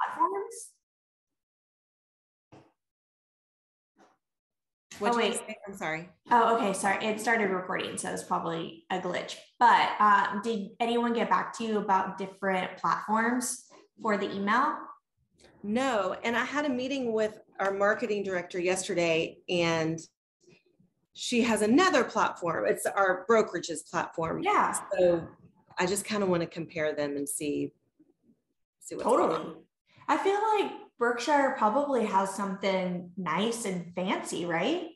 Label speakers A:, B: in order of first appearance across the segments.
A: platforms?
B: What did you say? I'm sorry.
A: Oh, okay. Sorry. It started recording, so it's probably a glitch. But did anyone get back to you about different platforms for the email?
B: No. And I had a meeting with our marketing director yesterday, and she has another platform. It's our brokerage's platform.
A: Yeah.
B: So I just kind of want to compare them and see what's going on.
A: I feel like Berkshire probably has something nice and fancy, right?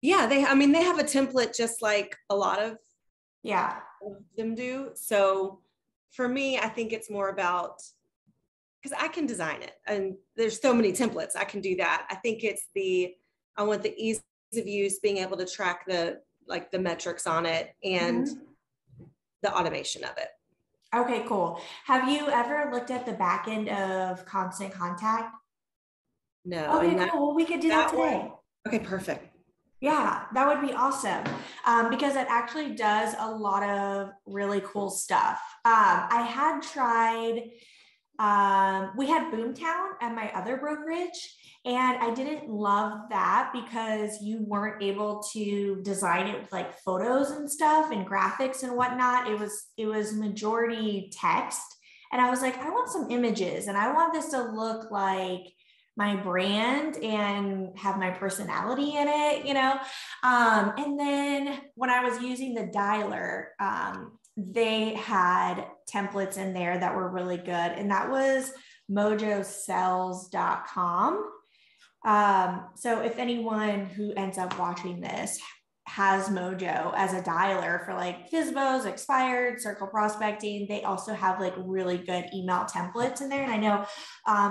B: Yeah, they have a template just like a lot of them do. So for me, I think it's more about, because I can design it and there's so many templates, I can do that. I think it's I want the ease of use, being able to track the metrics on it and the automation of it.
A: Okay, cool. Have you ever looked at the back end of Constant Contact?
B: No.
A: Okay, cool. Well, we could do that today.
B: Okay, perfect.
A: Yeah, that would be awesome, because it actually does a lot of really cool stuff. I had tried, we had Boomtown at my other brokerage, and I didn't love that because you weren't able to design it with like photos and stuff and graphics and whatnot. It was majority text. And I was like, I want some images and I want this to look like my brand and have my personality in it, you know? And then when I was using the dialer, they had templates in there that were really good. And that was mojosells.com. So if anyone who ends up watching this has Mojo as a dialer for like FSBOs, expired, circle prospecting, they also have like really good email templates in there. And I know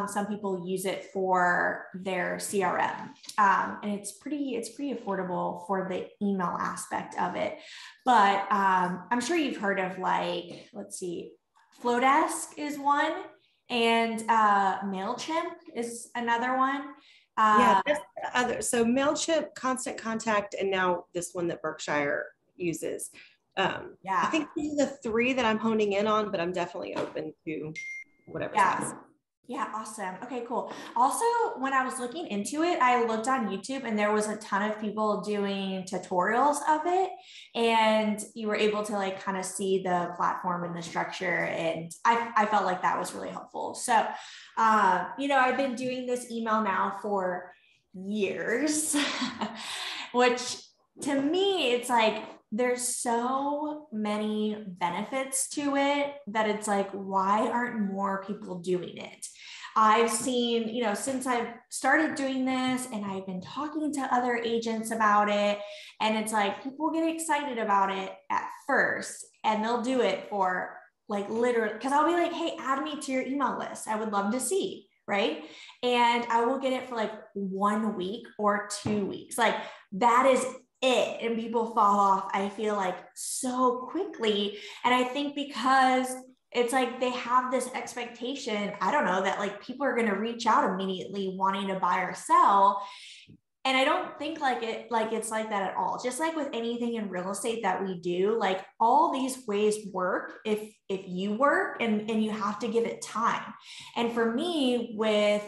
A: some people use it for their CRM, and it's pretty affordable for the email aspect of it. But I'm sure you've heard of like, let's see, Flowdesk is one, and MailChimp is another one.
B: That's the other. So MailChimp, Constant Contact, and now this one that Berkshire uses. I think these are the three that I'm honing in on, but I'm definitely open to whatever's best.
A: Yeah, awesome. Okay, cool. Also, when I was looking into it, I looked on YouTube and there was a ton of people doing tutorials of it, and you were able to like kind of see the platform and the structure. And I felt like that was really helpful. So, I've been doing this email now for years, which to me, it's like, there's so many benefits to it that it's like, why aren't more people doing it? I've seen, since I've started doing this and I've been talking to other agents about it, and it's like, people get excited about it at first and they'll do it for like literally, because I'll be like, hey, add me to your email list. I would love to see, right? And I will get it for like 1 week or 2 weeks. Like that is it. And people fall off, I feel like, so quickly. And I think because it's like they have this expectation, I don't know, that like people are going to reach out immediately wanting to buy or sell. And I don't think it's like that at all. Just like with anything in real estate that we do, like all these ways work if you work and you have to give it time. And for me, with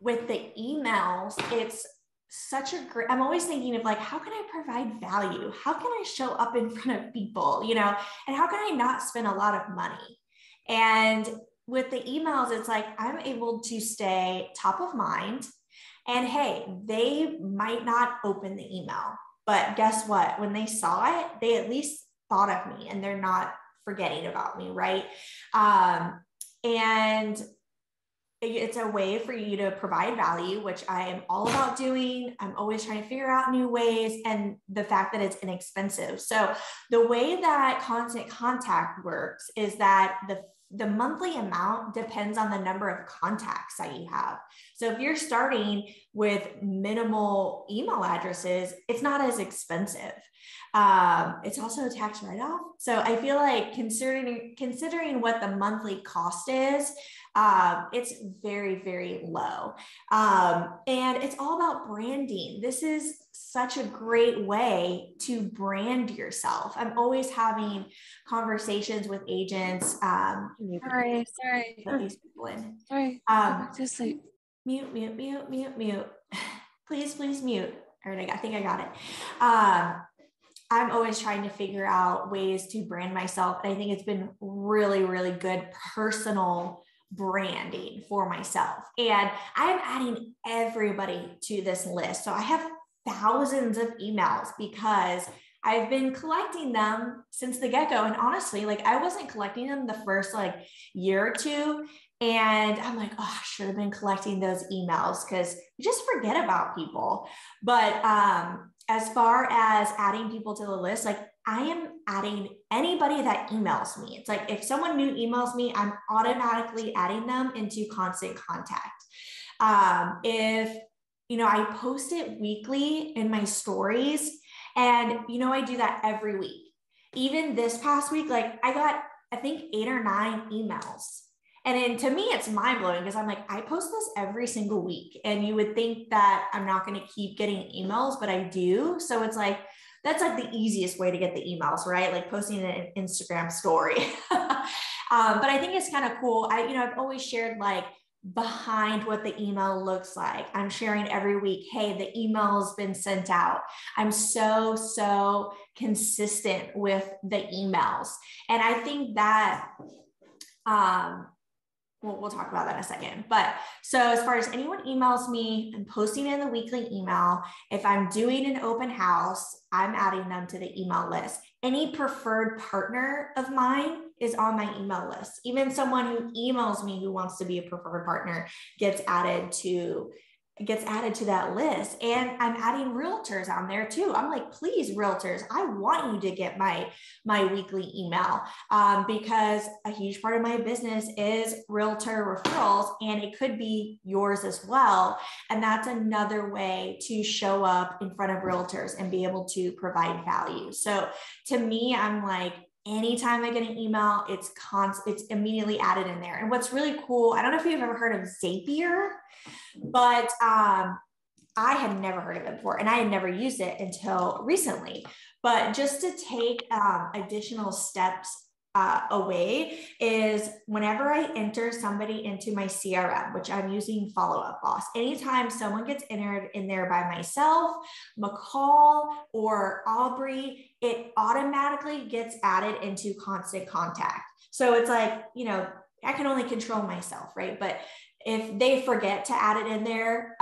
A: the emails, it's such a great, I'm always thinking of like, how can I provide value? How can I show up in front of people, and how can I not spend a lot of money? And with the emails, it's like, I'm able to stay top of mind. And hey, they might not open the email, but guess what? When they saw it, they at least thought of me and they're not forgetting about me, right? And it's a way for you to provide value, which I am all about doing. I'm always trying to figure out new ways, and the fact that it's inexpensive. So the way that Constant Contact works is that the monthly amount depends on the number of contacts that you have. So if you're starting with minimal email addresses, it's not as expensive. It's also a tax write-off. So I feel like considering what the monthly cost is, It's very, very low. And it's all about branding. This is such a great way to brand yourself. I'm always having conversations with agents.
B: Sorry.
A: Let these people in.
B: Sorry. Go back to sleep.
A: Mute, mute, mute, mute, mute. Please, please mute. All right, I think I got it. I'm always trying to figure out ways to brand myself. And I think it's been really, really good personal branding for myself. And I'm adding everybody to this list. So I have thousands of emails because I've been collecting them since the get-go. And honestly, like I wasn't collecting them the first like year or two. And I'm like, oh, I should have been collecting those emails because you just forget about people. But as far as adding people to the list, like I am adding anybody that emails me. It's like if someone new emails me, I'm automatically adding them into constant contact. If, you know, I post it weekly in my stories and, you know, I do that every week. Even this past week, like I got, I think 8 or 9 emails. And then to me, it's mind blowing because I'm like, I post this every single week. And you would think that I'm not going to keep getting emails, but I do. So it's like, that's like the easiest way to get the emails, right? Like posting an Instagram story. But I think it's kind of cool. I've always shared like behind what the email looks like. I'm sharing every week, hey, the email's been sent out. I'm so consistent with the emails. And I think that, we'll talk about that in a second. But so as far as anyone emails me, I'm posting in the weekly email. If I'm doing an open house, I'm adding them to the email list. Any preferred partner of mine is on my email list. Even someone who emails me who wants to be a preferred partner gets added to that list. And I'm adding realtors on there too. I'm like, please, realtors, I want you to get my weekly email because a huge part of my business is realtor referrals, and it could be yours as well. And that's another way to show up in front of realtors and be able to provide value. So to me, I'm like, anytime I get an email, it's immediately added in there. And what's really cool, I don't know if you've ever heard of Zapier, but I had never heard of it before, and I had never used it until recently. But just to take additional steps away is whenever I enter somebody into my CRM, which I'm using Follow Up Boss, anytime someone gets entered in there by myself, McCall, or Aubrey, it automatically gets added into constant contact. So it's like, you know, I can only control myself, right? But if they forget to add it in there,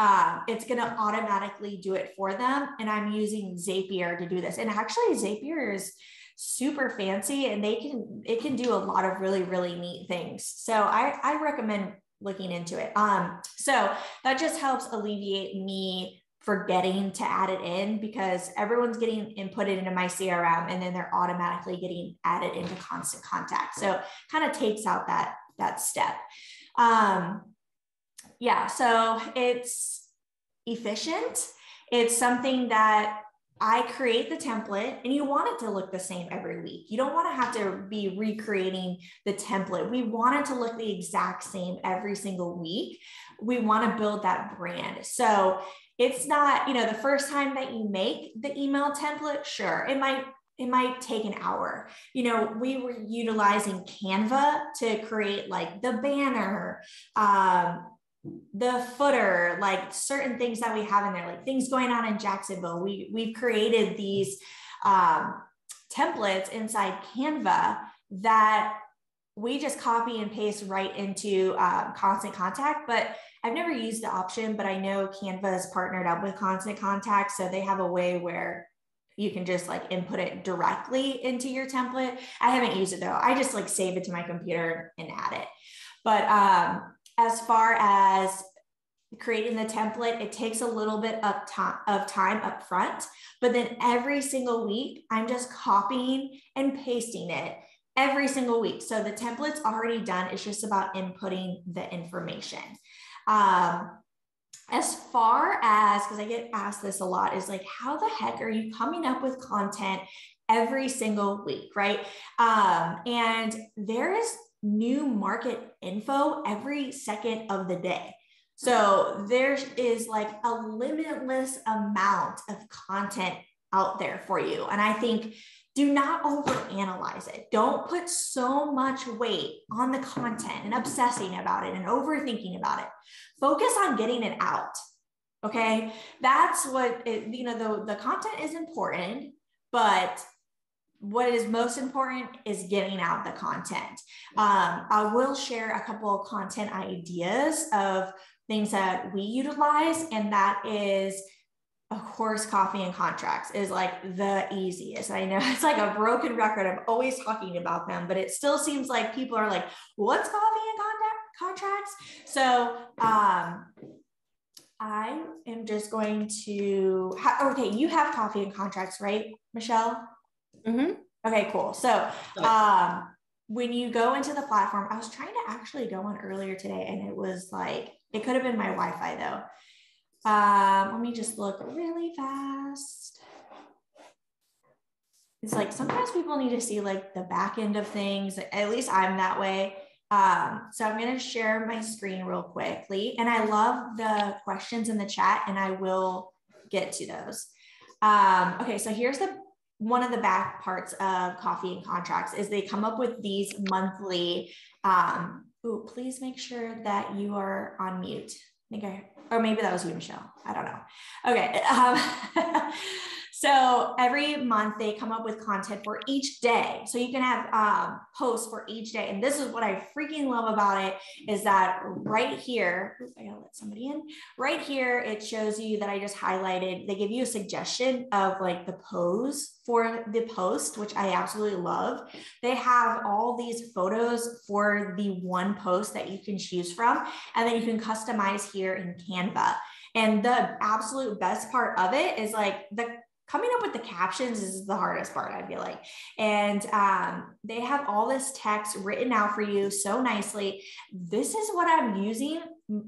A: it's going to automatically do it for them. And I'm using Zapier to do this. And actually Zapier is super fancy and it can do a lot of really, really neat things. So I recommend looking into it. So that just helps alleviate me forgetting to add it in because everyone's getting inputted into my CRM and then they're automatically getting added into constant contact. So kind of takes out that step. Yeah, so it's efficient. It's something that I create the template and you want it to look the same every week. You don't want to have to be recreating the template. We want it to look the exact same every single week. We want to build that brand. So it's not, you know, the first time that you make the email template, sure, it might take an hour. You know, we were utilizing Canva to create like the banner, the footer, like certain things that we have in there, like things going on in Jacksonville. We've created these templates inside Canva that we just copy and paste right into Constant Contact. But I've never used the option, but I know Canva is partnered up with Constant Contact. So they have a way where you can just like input it directly into your template. I haven't used it though. I just like save it to my computer and add it. But as far as creating the template, it takes a little bit of time up front, but then every single week, I'm just copying and pasting it every single week. So the template's already done. It's just about inputting the information. As far as, because I get asked this a lot, is like, how the heck are you coming up with content every single week, right? And there is new market info every second of the day. So there is like a limitless amount of content out there for you. And I think do not overanalyze it. Don't put so much weight on the content and obsessing about it and overthinking about it. Focus on getting it out. Okay. That's what the content is important, but what is most important is getting out the content. I will share a couple of content ideas of things that we utilize, and that is, of course, coffee and contracts is like the easiest. I know it's like a broken record. I'm always talking about them, but it still seems like people are like, what's coffee and contracts? So I am just going to, okay, you have coffee and contracts, right, Michelle?
B: Mm-hmm.
A: Okay, cool. So when you go into the platform, I was trying to actually go on earlier today, and it was like, it could have been my Wi-Fi though. Let me just look really fast. It's like sometimes people need to see like the back end of things. At least I'm that way. So I'm going to share my screen real quickly, and I love the questions in the chat, and I will get to those. Okay, so here's one of the back parts of coffee and contracts is they come up with these monthly. Please make sure that you are on mute. Or maybe that was you, Michelle. I don't know. Okay. So every month they come up with content for each day. So you can have posts for each day. And this is what I freaking love about it is that right here, I gotta let somebody in. Right here, it shows you that I just highlighted. They give you a suggestion of like the pose for the post, which I absolutely love. They have all these photos for the one post that you can choose from. And then you can customize here in Canva. And the absolute best part of it is like coming up with the captions is the hardest part, I feel like. And they have all this text written out for you so nicely. This is what I'm using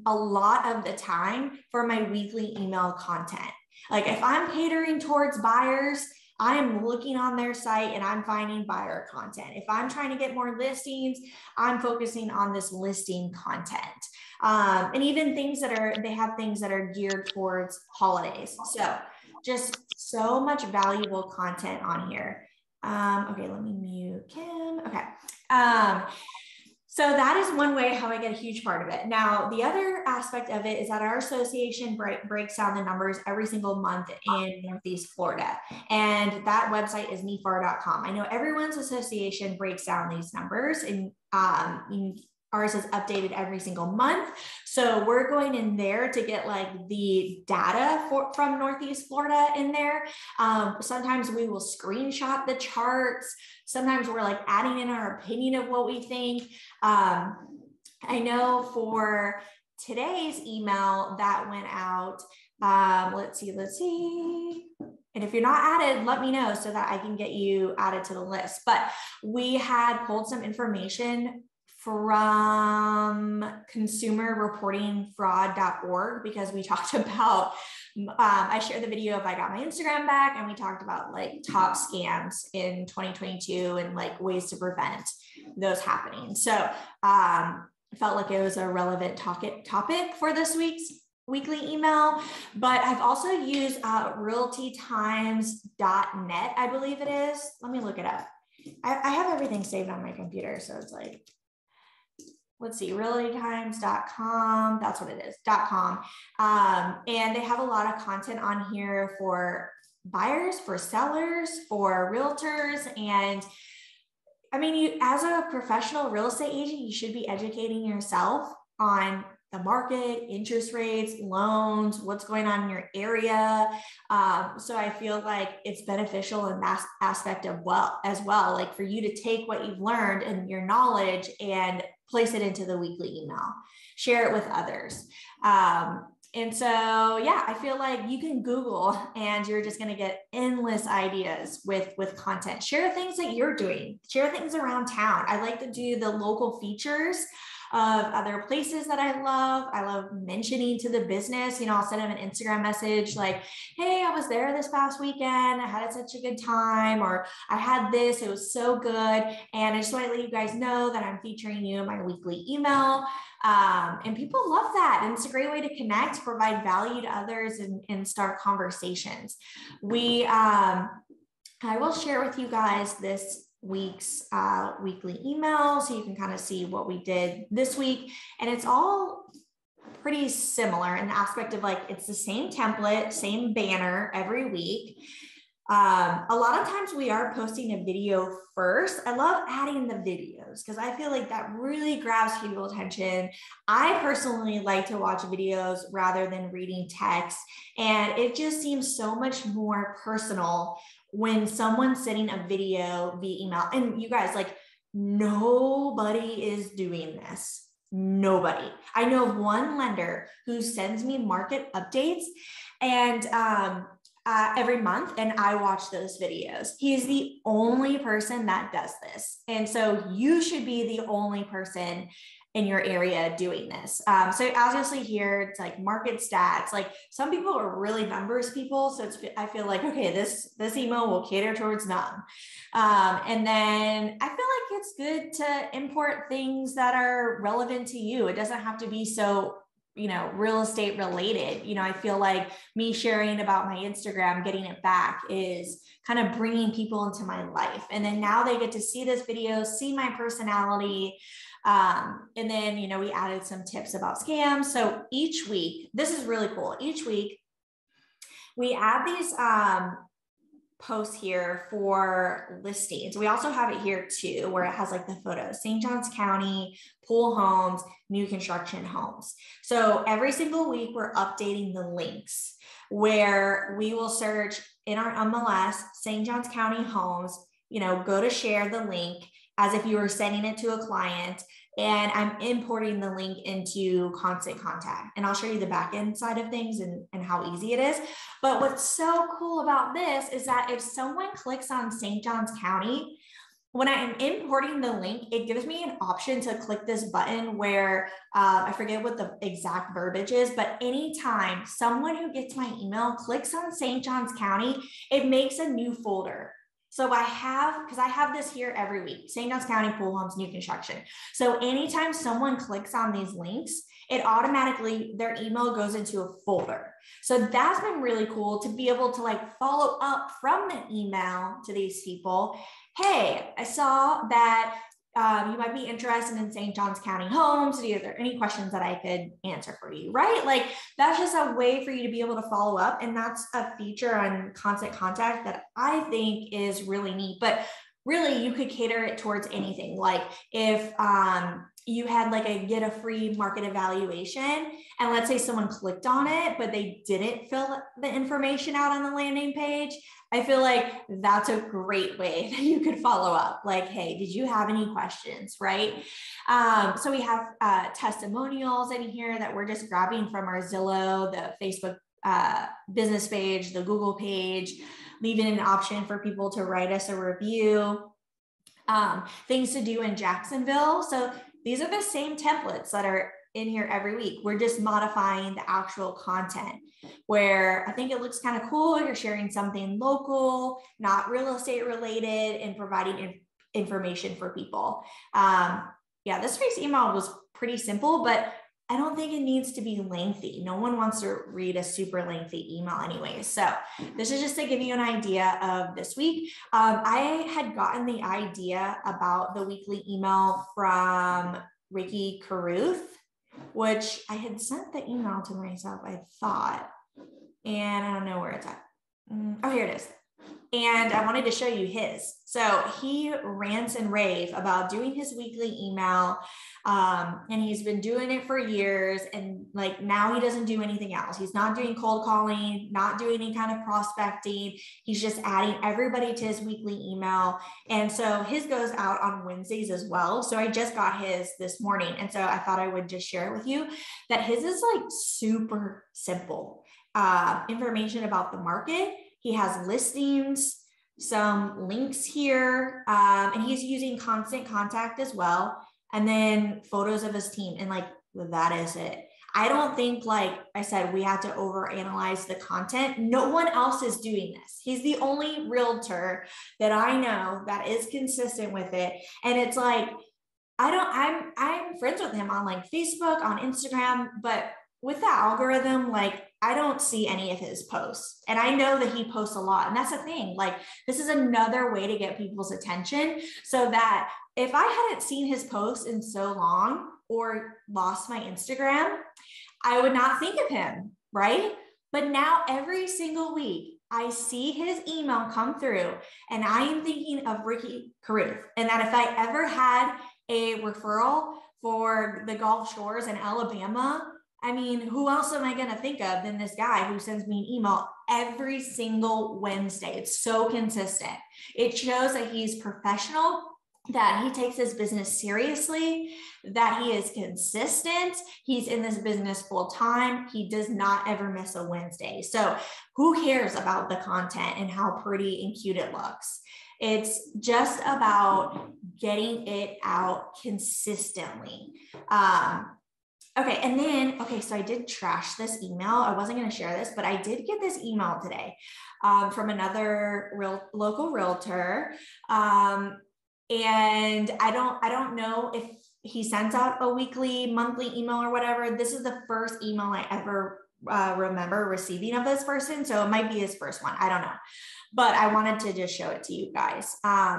A: a lot of the time for my weekly email content. Like if I'm catering towards buyers, I am looking on their site and I'm finding buyer content. If I'm trying to get more listings, I'm focusing on this listing content. And even they have things that are geared towards holidays. So just so much valuable content on here. Okay, let me mute Kim. Okay. So that is one way how I get a huge part of it. Now, the other aspect of it is that our association breaks down the numbers every single month in Northeast Florida. And that website is mefar.com. I know everyone's association breaks down these numbers, and ours is updated every single month. So we're going in there to get like the data from Northeast Florida in there. Sometimes we will screenshot the charts. Sometimes we're like adding in our opinion of what we think. I know for today's email that went out, let's see. And if you're not added, let me know so that I can get you added to the list. But we had pulled some information from consumerreportingfraud.org because we talked about, I shared the video of I got my Instagram back, and we talked about like top scams in 2022 and like ways to prevent those happening. So I felt like it was a relevant topic for this week's weekly email. But I've also used realtytimes.net, I believe it is. Let me look it up. I have everything saved on my computer, so it's like, let's see, realtytimes.com. That's what it is, .com. And they have a lot of content on here for buyers, for sellers, for realtors. And I mean, you, as a professional real estate agent, you should be educating yourself on the market, interest rates, loans, what's going on in your area. So I feel like it's beneficial in that aspect as well, like for you to take what you've learned and your knowledge and place it into the weekly email, share it with others. And so, yeah, I feel like you can Google and you're just going to get endless ideas with content. Share things that you're doing, share things around town. I like to do the local features of other places that I love. I love mentioning to the business, I'll send them an Instagram message like, hey, I was there this past weekend. I had such a good time, or I had this, it was so good. And I just want to let you guys know that I'm featuring you in my weekly email. And people love that. And it's a great way to connect, provide value to others, and start conversations. I will share with you guys this week's weekly email so you can kind of see what we did this week. And it's all pretty similar in the aspect of like, it's the same template, same banner every week. A lot of times we are posting a video first. I love adding the videos because I feel like that really grabs people's attention. I personally like to watch videos rather than reading text, and it just seems so much more personal when someone's sending a video via email. And you guys, like, nobody is doing this. Nobody. I know of one lender who sends me market updates and every month, and I watch those videos. He's the only person that does this. And so you should be the only person in your area doing this. So as you'll see here, it's like market stats. Like some people are really numbers people. So I feel like, okay, this email will cater towards them. And then I feel like it's good to import things that are relevant to you. It doesn't have to be so real estate related. I feel like me sharing about my Instagram, getting it back, is kind of bringing people into my life. And then now they get to see this video, see my personality. And then, we added some tips about scams. So each week, this is really cool. Each week we add these, posts here for listings. We also have it here too, where it has like the photos, St. Johns County, pool homes, new construction homes. So every single week we're updating the links where we will search in our MLS, St. Johns County homes, go to share the link as if you were sending it to a client. And I'm importing the link into Constant Contact. And I'll show you the back end side of things and how easy it is. But what's so cool about this is that if someone clicks on St. Johns County, when I'm importing the link, it gives me an option to click this button where I forget what the exact verbiage is, but anytime someone who gets my email clicks on St. Johns County, it makes a new folder. So because I have this here every week, St. Johns County pool homes, new construction. So anytime someone clicks on these links, it automatically, their email goes into a folder. So that's been really cool to be able to like follow up from the email to these people. Hey, I saw that you might be interested in St. Johns County homes. Are there any questions that I could answer for you, right? Like that's just a way for you to be able to follow up. And that's a feature on Constant Contact that I think is really neat, but really you could cater it towards anything. Like if you had like get a free market evaluation, and let's say someone clicked on it, but they didn't fill the information out on the landing page, I feel like that's a great way that you could follow up. Like, hey, did you have any questions, right? So we have testimonials in here that we're just grabbing from our Zillow, the Facebook business page, the Google page, leaving an option for people to write us a review. Things to do in Jacksonville. So these are the same templates that are in here every week. We're just modifying the actual content, where I think it looks kind of cool. You're sharing something local, not real estate related, and providing information for people. Yeah, this week's email was pretty simple, but I don't think it needs to be lengthy. No one wants to read a super lengthy email anyway. So this is just to give you an idea of this week. I had gotten the idea about the weekly email from Ricky Caruth, which I had sent the email to myself, I thought, and I don't know where it's at. Oh, here it is. And I wanted to show you his. So he rants and raves about doing his weekly email. And he's been doing it for years. And like now he doesn't do anything else. He's not doing cold calling, not doing any kind of prospecting. He's just adding everybody to his weekly email. And so his goes out on Wednesdays as well. So I just got his this morning. And so I thought I would just share it with you that his is like super simple. Information about the market. He has listings, some links here, and he's using Constant Contact as well. and then photos of his team. And like, that is it. I don't think, like I said, we have to overanalyze the content. No one else is doing this. He's the only realtor that I know that is consistent with it. And it's like, I'm friends with him on like Facebook, on Instagram, but with the algorithm, like I don't see any of his posts. And I know that he posts a lot. And that's the thing. Like, this is another way to get people's attention, so that if I hadn't seen his posts in so long or lost my Instagram, I would not think of him, right? But now every single week, I see his email come through, and I am thinking of Ricky Caruth. And that if I ever had a referral for the Gulf Shores in Alabama, I mean, who else am I going to think of than this guy who sends me an email every single Wednesday? It's so consistent. It shows that he's professional, that he takes his business seriously, that he is consistent. He's in this business full time. He does not ever miss a Wednesday. So who cares about the content and how pretty and cute it looks? It's just about getting it out consistently. Okay. And then, so I did trash this email. I wasn't going to share this, but I did get this email today from another local realtor. And I don't know if he sends out a weekly, monthly email or whatever. This is the first email I ever remember receiving of this person. So it might be his first one. I don't know, but I wanted to just show it to you guys.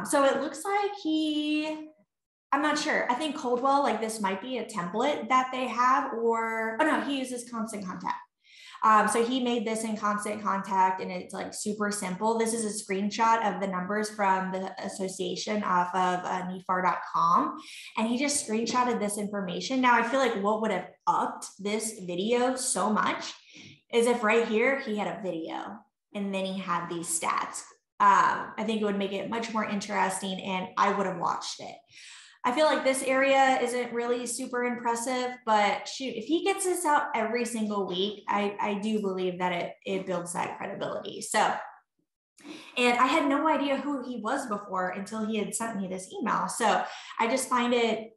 A: So it looks like I'm not sure. I think Coldwell, like this might be a template that they have, or, oh no, he uses Constant Contact. So he made this in Constant Contact, and it's like super simple. This is a screenshot of the numbers from the association off of nefar.com. And he just screenshotted this information. Now I feel like what would have upped this video so much is if right here, he had a video and then he had these stats. I think it would make it much more interesting, and I would have watched it. I feel like this area isn't really super impressive, but shoot, if he gets this out every single week, I do believe that it builds that credibility. So, and I had no idea who he was before until he had sent me this email. So I just find it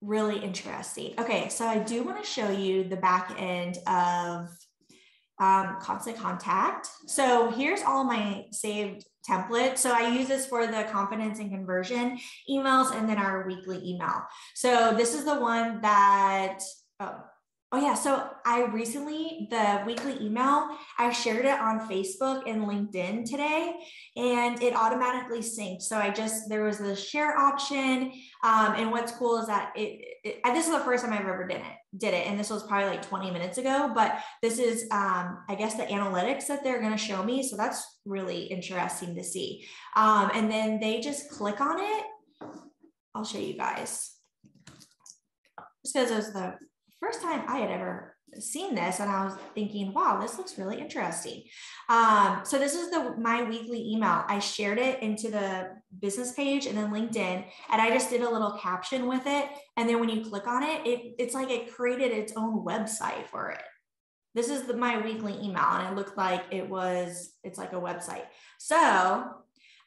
A: really interesting. Okay, so I do want to show you the back end of Constant Contact. So here's all my saved templates. So I use this for the confidence and conversion emails, and then our weekly email. So this is the one that, oh yeah. So I recently, the weekly email, I shared it on Facebook and LinkedIn today, and it automatically synced. So there was the share option. And what's cool is that this is the first time I've ever did it. And this was probably like 20 minutes ago, but this is, I guess, the analytics that they're going to show me. So that's really interesting to see. And then they just click on it. I'll show you guys. Just because it was the first time I had ever seen this, and I was thinking, wow, this looks really interesting. So this is my weekly email. I shared it into the business page and then LinkedIn, and I just did a little caption with it. And then when you click on it, it's like it created its own website for it. This is my weekly email, and it looked like it's like a website. So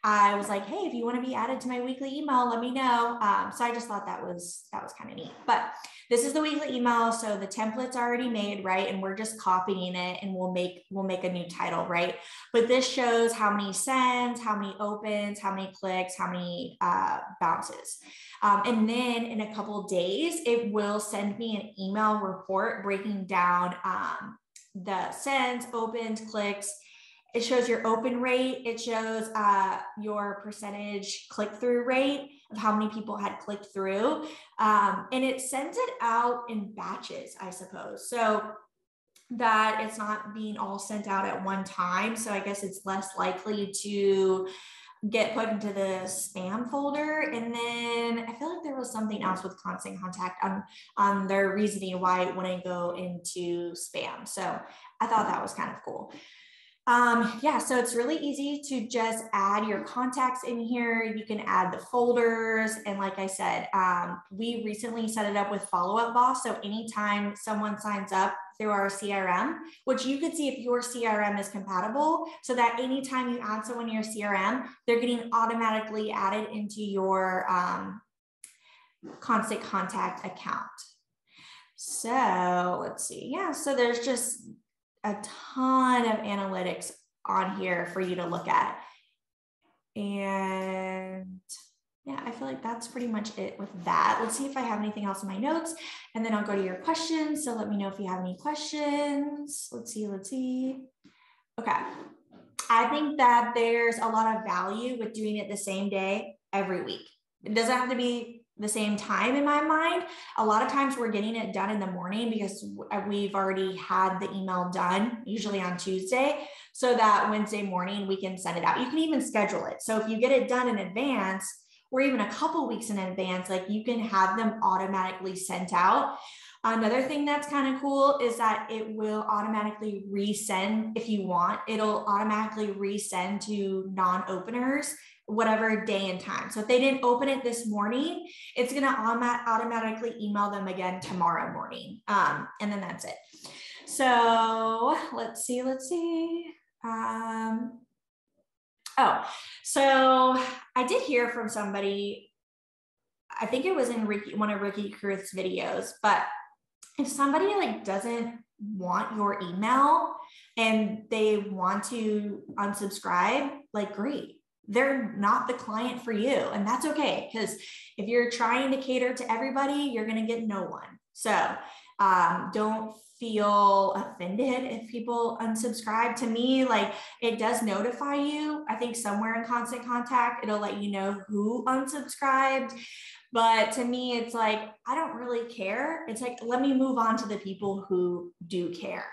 A: I was like, hey, if you want to be added to my weekly email, let me know. So I just thought that was kind of neat. But this is the weekly email. So the template's already made, right? And we're just copying it, and we'll make a new title, right? But this shows how many sends, how many opens, how many clicks, how many bounces. And then in a couple of days, it will send me an email report breaking down the sends, opens, clicks. It shows your open rate. It shows your percentage click-through rate of how many people had clicked through. And it sends it out in batches, I suppose. So that it's not being all sent out at one time. So I guess it's less likely to get put into the spam folder. And then I feel like there was something else with Constant Contact on their reasoning why it wouldn't go into spam. So I thought that was kind of cool. Yeah, so it's really easy to just add your contacts in here. You can add the folders. And like I said, we recently set it up with Follow Up Boss. So anytime someone signs up through our CRM, which you could see if your CRM is compatible, so that anytime you add someone in your CRM, they're getting automatically added into your Constant Contact account. So let's see. Yeah, so there's just a ton of analytics on here for you to look at. And yeah, I feel like that's pretty much it with that. Let's see if I have anything else in my notes, and then I'll go to your questions. So let me know if you have any questions. Let's see. Okay. I think that there's a lot of value with doing it the same day every week. It doesn't have to be the same time in my mind. A lot of times we're getting it done in the morning because we've already had the email done, usually on Tuesday, so that Wednesday morning we can send it out. You can even schedule it. So if you get it done in advance, or even a couple weeks in advance, like you can have them automatically sent out. Another thing that's kind of cool is that it will automatically resend if you want. It'll automatically resend to non-openers whatever day and time. So if they didn't open it this morning, it's going to automatically email them again tomorrow morning. And then that's it. So let's see. So I did hear from somebody, I think it was in one of Ricky Kruth's videos, but if somebody like doesn't want your email and they want to unsubscribe, like great, they're not the client for you. And that's okay. Because if you're trying to cater to everybody, you're going to get no one. So don't feel offended if people unsubscribe. To me, like it does notify you. I think somewhere in Constant Contact, it'll let you know who unsubscribed. But to me, it's like, I don't really care. It's like, let me move on to the people who do care.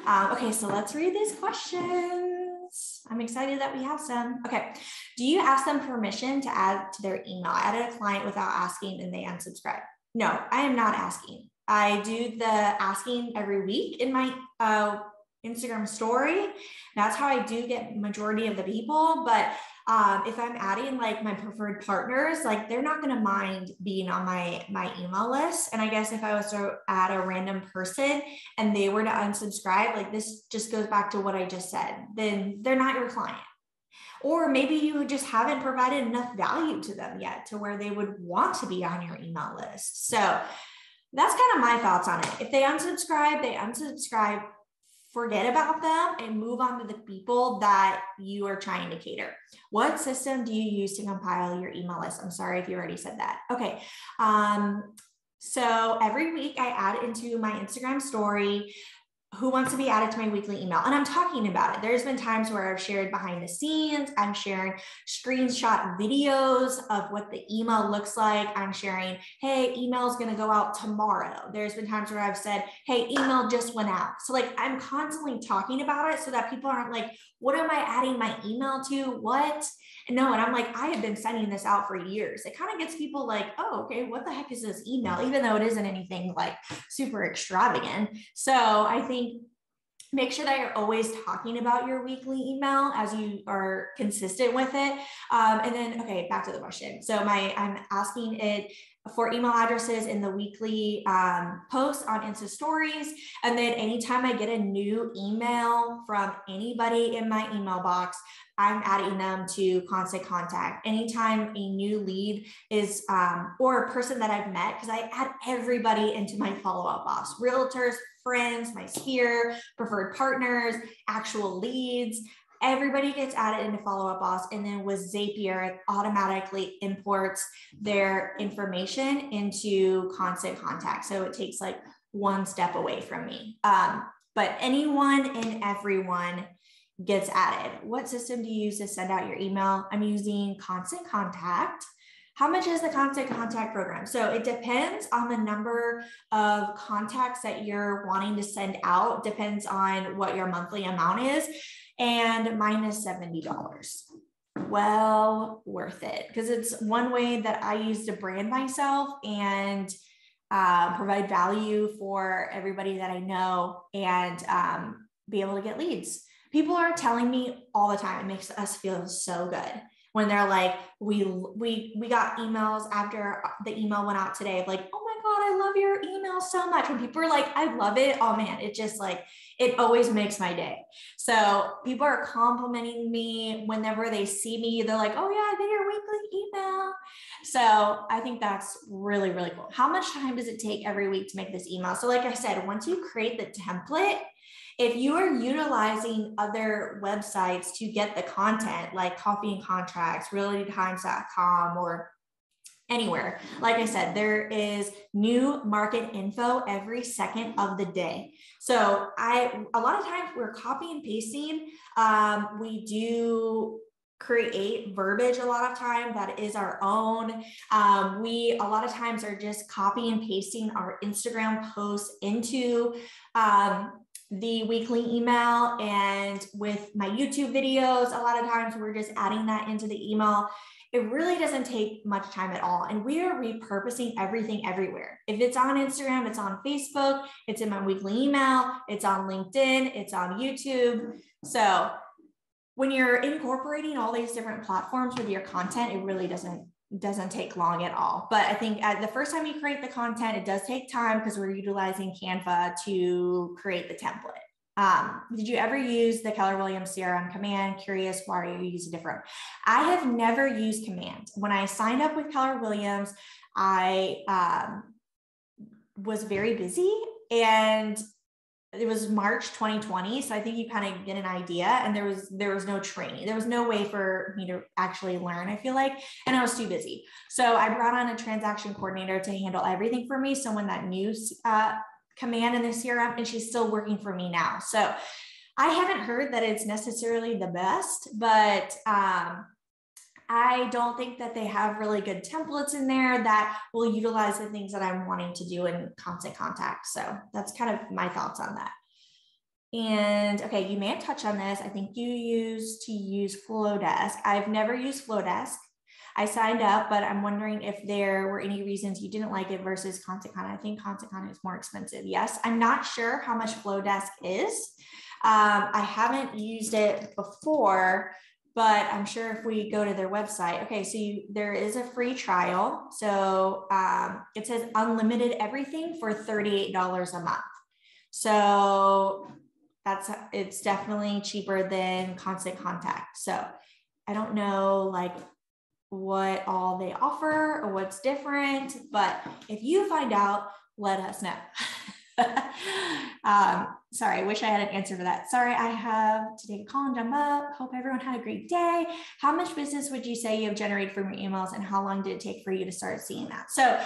A: Okay, so let's read these questions. I'm excited that we have some. Okay, do you ask them permission to add to their email? I added a client without asking and they unsubscribe. No, I am not asking. I do the asking every week in my Instagram story. That's how I do get majority of the people. But if I'm adding like my preferred partners, like they're not going to mind being on my email list. And I guess if I was to add a random person and they were to unsubscribe, like this just goes back to what I just said, then they're not your client. Or maybe you just haven't provided enough value to them yet to where they would want to be on your email list. So that's kind of my thoughts on it. If they unsubscribe, forget about them and move on to the people that you are trying to cater. What system do you use to compile your email list? I'm sorry if you already said that. Okay. So every week I add into my Instagram story who wants to be added to my weekly email. And I'm talking about it. There's been times where I've shared behind the scenes. I'm sharing screenshot videos of what the email looks like. I'm sharing, hey, email is going to go out tomorrow. There's been times where I've said, hey, email just went out. So like, I'm constantly talking about it so that people aren't like, what am I adding my email to? What? No, and I'm like, I have been sending this out for years. It kind of gets people like, oh, okay, what the heck is this email? Even though it isn't anything like super extravagant. So I think make sure that you're always talking about your weekly email as you are consistent with it. And then, okay, back to the question. So I'm asking it for email addresses in the weekly posts on Insta stories. And then anytime I get a new email from anybody in my email box, I'm adding them to Constant Contact. Anytime a new lead is, or a person that I've met, because I add everybody into my follow-up box, realtors, friends, my sphere, preferred partners, actual leads, everybody gets added into follow-up boss. And then with Zapier, it automatically imports their information into Constant Contact. So it takes like one step away from me. But anyone and everyone gets added. What system do you use to send out your email? I'm using Constant Contact. How much is the Constant Contact program? So it depends on the number of contacts that you're wanting to send out, depends on what your monthly amount is. And mine is $70. Well worth it, because it's one way that I use to brand myself and provide value for everybody that I know and be able to get leads. People are telling me all the time, it makes us feel so good when they're like, we got emails after the email went out today, like, oh my God, I love your email so much. When people are like, I love it. Oh man, it just like, it always makes my day. So people are complimenting me whenever they see me. They're like, oh yeah, I get your weekly email. So I think that's really, really cool. How much time does it take every week to make this email? So like I said, once you create the template, if you are utilizing other websites to get the content like Coffee and Contracts, realtytimes.com, or anywhere, like I said, there is new market info every second of the day. So a lot of times we're copy and pasting. We do create verbiage a lot of time that is our own. We a lot of times are just copy and pasting our Instagram posts into the weekly email, and with my YouTube videos, a lot of times we're just adding that into the email. It really doesn't take much time at all. And we are repurposing everything everywhere. If it's on Instagram, it's on Facebook, it's in my weekly email, it's on LinkedIn, it's on YouTube. So when you're incorporating all these different platforms with your content, it really doesn't take long at all. But I think the first time you create the content, it does take time because we're utilizing Canva to create the template. Did you ever use the Keller Williams CRM Command? Curious why you use it different. I have never used Command. When I signed up with Keller Williams, I was very busy, and it was March 2020. So I think you kind of get an idea, and there was no training. There was no way for me to actually learn, I feel like, and I was too busy. So I brought on a transaction coordinator to handle everything for me. Someone that knew Command in the CRM, and she's still working for me now. So I haven't heard that it's necessarily the best, but I don't think that they have really good templates in there that will utilize the things that I'm wanting to do in Constant Contact. So that's kind of my thoughts on that. And okay, you may have touched on this. I think you used to use Flowdesk. I've never used Flowdesk. I signed up, but I'm wondering if there were any reasons you didn't like it versus Constant Contact. I think Constant Contact is more expensive. Yes, I'm not sure how much Flowdesk is. I haven't used it before, but I'm sure if we go to their website, okay, so there is a free trial. So it says unlimited everything for $38 a month. So it's definitely cheaper than Constant Contact. So I don't know like what all they offer or what's different, but if you find out, let us know. Sorry, I wish I had an answer for that. Sorry, I have to take a call and jump up. Hope everyone had a great day. How much business would you say you have generated from your emails, and how long did it take for you to start seeing that? So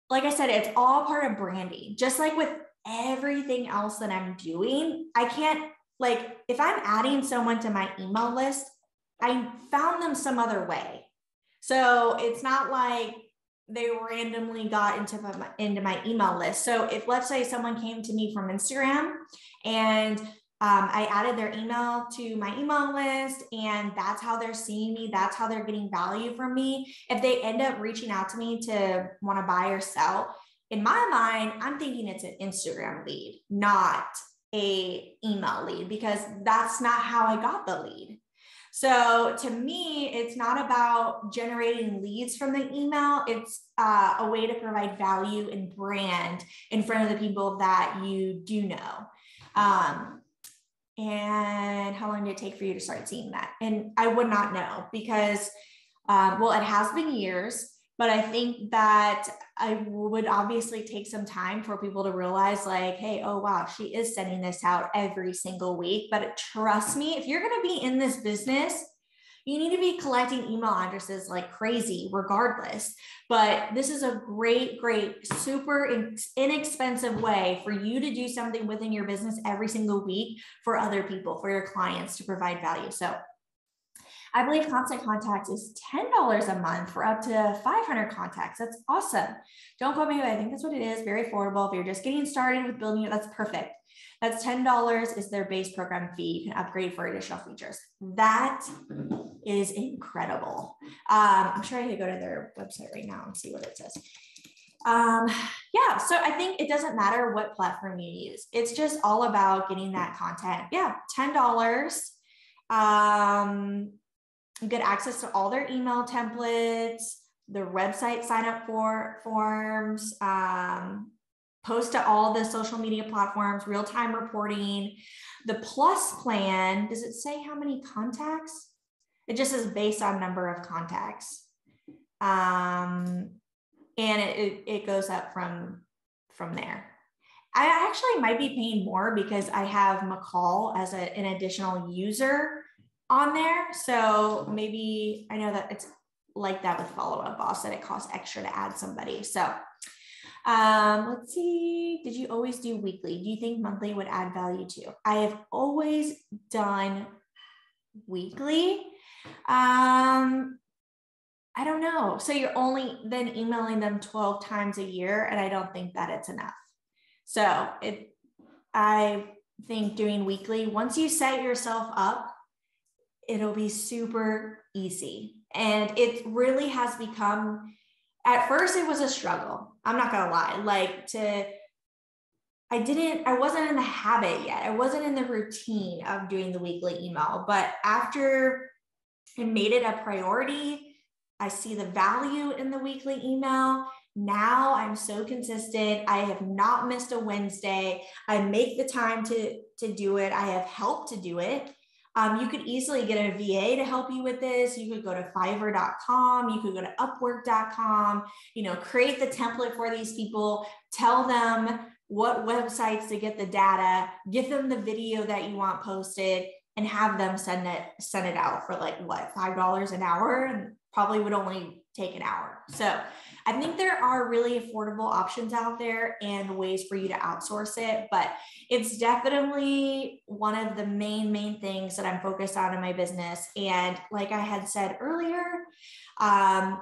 A: like I said, it's all part of branding. Just like with everything else that I'm doing, I can't, like, if I'm adding someone to my email list, I found them some other way. So it's not like they randomly got into my email list. So if, let's say, someone came to me from Instagram and I added their email to my email list, and that's how they're seeing me, that's how they're getting value from me. If they end up reaching out to me to want to buy or sell, in my mind, I'm thinking it's an Instagram lead, not a email lead, because that's not how I got the lead. So to me, it's not about generating leads from the email. It's a way to provide value and brand in front of the people that you do know. And how long did it take for you to start seeing that? And I would not know because, well, it has been years, but I think that I would obviously take some time for people to realize like, hey, oh, wow, she is sending this out every single week. But trust me, if you're going to be in this business, you need to be collecting email addresses like crazy regardless. But this is a great, super inexpensive way for you to do something within your business every single week for other people, for your clients, to provide value. So I believe Constant Contacts is $10 a month for up to 500 contacts. That's awesome. Don't quote me, but I think that's what it is. Very affordable. If you're just getting started with building it, that's perfect. That's $10 is their base program fee. You can upgrade for additional features. That is incredible. I'm sure I could go to their website right now and see what it says. Yeah, so I think it doesn't matter what platform you use. It's just all about getting that content. Yeah, $10. You get access to all their email templates, the website sign up forms, post to all the social media platforms, real-time reporting. The Plus plan, does it say how many contacts? It just is based on number of contacts. And it goes up from there. I actually might be paying more because I have McCall as an additional user on there. So maybe, I know that it's like that with Follow Up Boss, that it costs extra to add somebody. So let's see, did you always do weekly? Do you think monthly would add value too? I have always done weekly. I don't know. So you're only then emailing them 12 times a year, and I don't think that it's enough. So I think doing weekly, once you set yourself up, it'll be super easy. And it really has become, at first it was a struggle. I'm not going to lie. I wasn't in the habit yet. I wasn't in the routine of doing the weekly email, but after I made it a priority, I see the value in the weekly email. Now I'm so consistent. I have not missed a Wednesday. I make the time to do it. I have help to do it. You could easily get a VA to help you with this. You could go to Fiverr.com. You could go to Upwork.com, create the template for these people, tell them what websites to get the data, give them the video that you want posted, and have them send it out for like what, $5 an hour, and probably would only take an hour. So I think there are really affordable options out there and ways for you to outsource it, but it's definitely one of the main things that I'm focused on in my business. And like I had said earlier, I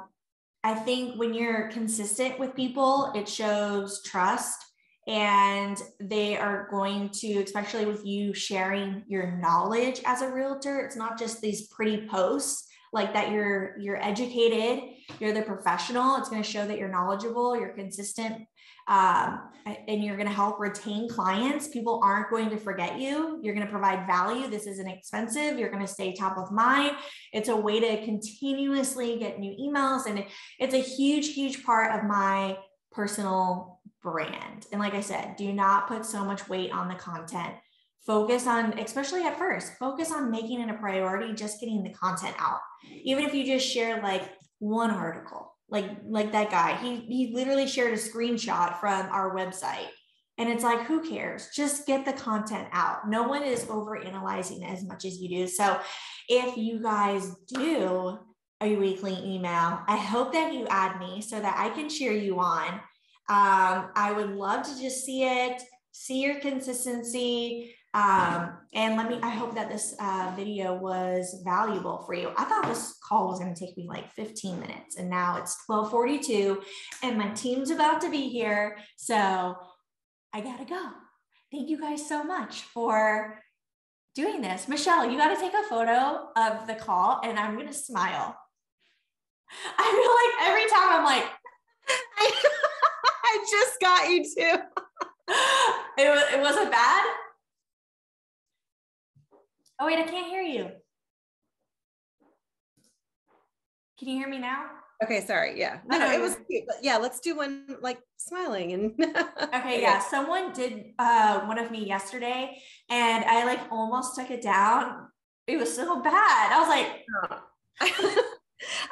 A: think when you're consistent with people, it shows trust. And they are going to, especially with you sharing your knowledge as a realtor, it's not just these pretty posts like that you're educated, you're the professional. It's going to show that you're knowledgeable, you're consistent, and you're going to help retain clients. People aren't going to forget you. You're going to provide value. This isn't expensive. You're going to stay top of mind. It's a way to continuously get new emails. And it's a huge part of my personal brand. And like I said, do not put so much weight on the content. Focus on, especially at first, focus on making it a priority, just getting the content out. Even if you just share like one article, like that guy, he literally shared a screenshot from our website. And it's like, who cares? Just get the content out. No one is overanalyzing as much as you do. So if you guys do a weekly email, I hope that you add me so that I can cheer you on. I would love to just see it, see your consistency. And I hope that this video was valuable for you. I thought this call was going to take me like 15 minutes, and now it's 12:42 and my team's about to be here. So I got to go. Thank you guys so much for doing this. Michelle, you got to take a photo of the call, and I'm going to smile. I feel like every time I'm like,
B: I just got you too.
A: It wasn't bad. Oh, wait, I can't hear you. Can you hear me now?
B: Okay, sorry. Yeah. No, it was cute. But yeah, let's do one like smiling and
A: okay, yeah. Someone did one of me yesterday, and I like almost took it down. It was so bad. I was like,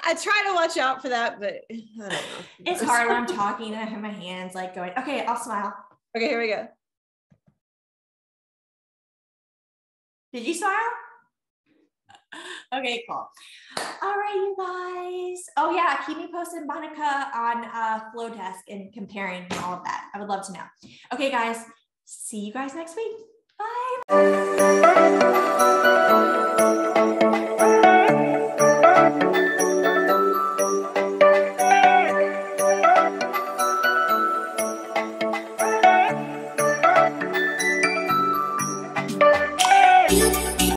B: I try to watch out for that, but I don't know.
A: It's hard when I'm talking and I have my hands like going, okay, I'll smile.
B: Okay, here we go.
A: Did you smile? Okay, cool. All right, you guys. Oh yeah, keep me posted, Monica, on Flow Desk and comparing and all of that. I would love to know. Okay, guys, see you guys next week. Bye.